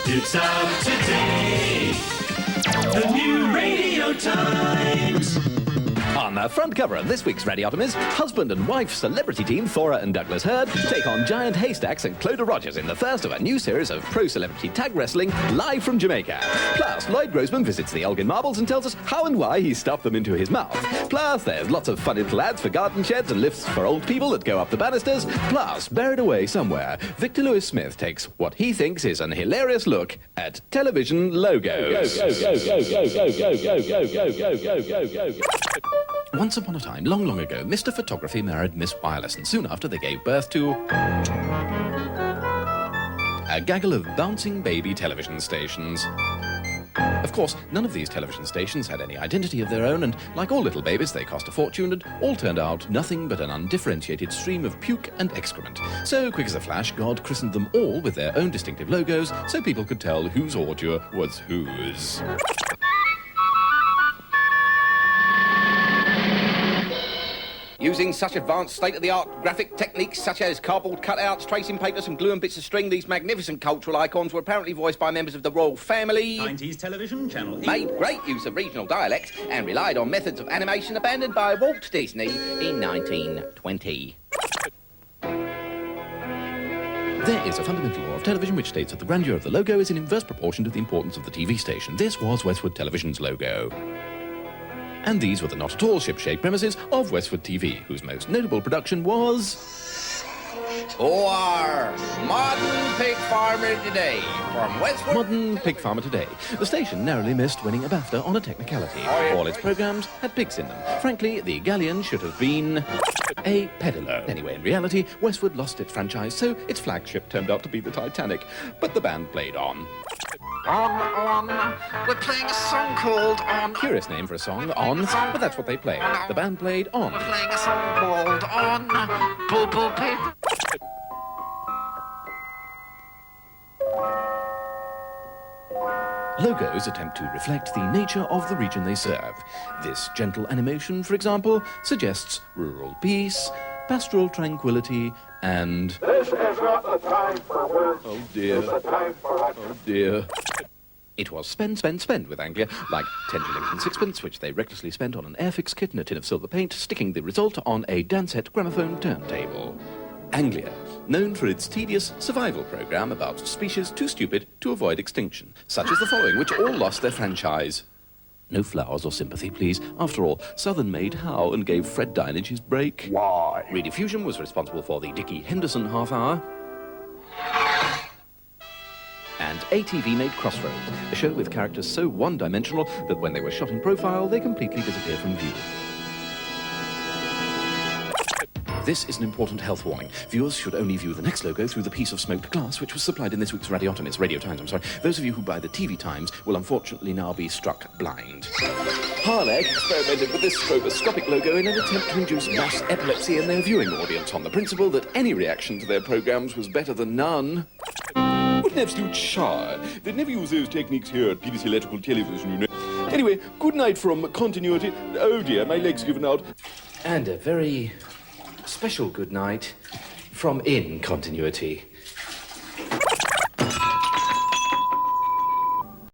It's out today. The new Radio Times. On the front cover of this week's Radiotomies, husband and wife celebrity team Thora and Douglas Hurd take on Giant Haystacks and Cloda Rogers in the first of a new series of pro-celebrity tag wrestling live from Jamaica. Plus, Lloyd Grossman visits the Elgin Marbles and tells us how and why he stuffed them into his mouth. Plus, there's lots of fun little ads for garden sheds and lifts for old people that go up the banisters. Plus, buried away somewhere, Victor Lewis Smith takes what he thinks is an hilarious look at television logos. Once upon a time, long, long ago, Mr. Photography married Miss Wireless, and soon after they gave birth to a gaggle of bouncing baby television stations. Of course, none of these television stations had any identity of their own, and like all little babies, they cost a fortune, and all turned out nothing but an undifferentiated stream of puke and excrement. So, quick as a flash, God christened them all with their own distinctive logos, so people could tell whose ordure was whose. Using such advanced state-of-the-art graphic techniques such as cardboard cutouts, tracing paper, some glue and bits of string, these magnificent cultural icons were apparently voiced by members of the royal family. 90s television, Channel 8. Made great use of regional dialect and relied on methods of animation abandoned by Walt Disney in 1920. There is a fundamental law of television which states that the grandeur of the logo is in inverse proportion to the importance of the TV station. This was Westwood Television's logo. And these were the not-at-all ship-shape premises of Westwood TV, whose most notable production was... OR, Modern Pig Farmer Today, from Westwood... Modern Pig Farmer Today. The station narrowly missed winning a BAFTA on a technicality. All its programmes had pigs in them. Frankly, the galleon should have been... a peddler. Anyway, in reality, Westwood lost its franchise, so its flagship turned out to be the Titanic. But the band played on. We're playing a song called On. Curious name for a song, On, but that's what they played. The band played On. We're playing a song called On. Boo boo pig. Logos attempt to reflect the nature of the region they serve. This gentle animation, for example, suggests rural peace, pastoral tranquility, and... This is not the time for words. Oh dear. It's the time for action. Oh dear. It was spend, spend, spend with Anglia, like 10 shillings and sixpence, which they recklessly spent on an Airfix kit and a tin of silver paint, sticking the result on a Dansette gramophone turntable. Anglia, known for its tedious survival programme about species too stupid to avoid extinction, such as the following, which all lost their franchise. No flowers or sympathy, please. After all, Southern made Howe and gave Fred Dinage his break. Why? Rediffusion was responsible for the Dickie Henderson half hour. And ATV made Crossroads, a show with characters so one-dimensional that when they were shot in profile, they completely disappeared from view. This is an important health warning. Viewers should only view the next logo through the piece of smoked glass which was supplied in this week's Radio Times, Those of you who buy the TV Times will unfortunately now be struck blind. Harlech experimented with this stroboscopic logo in an attempt to induce mass epilepsy in their viewing audience on the principle that any reaction to their programmes was better than none. What an absolute char. They'd never use those techniques here at BBC Electrical Television, you know. Anyway, good night from Continuity. Oh dear, my leg's given out. And a very... special good night from In Continuity.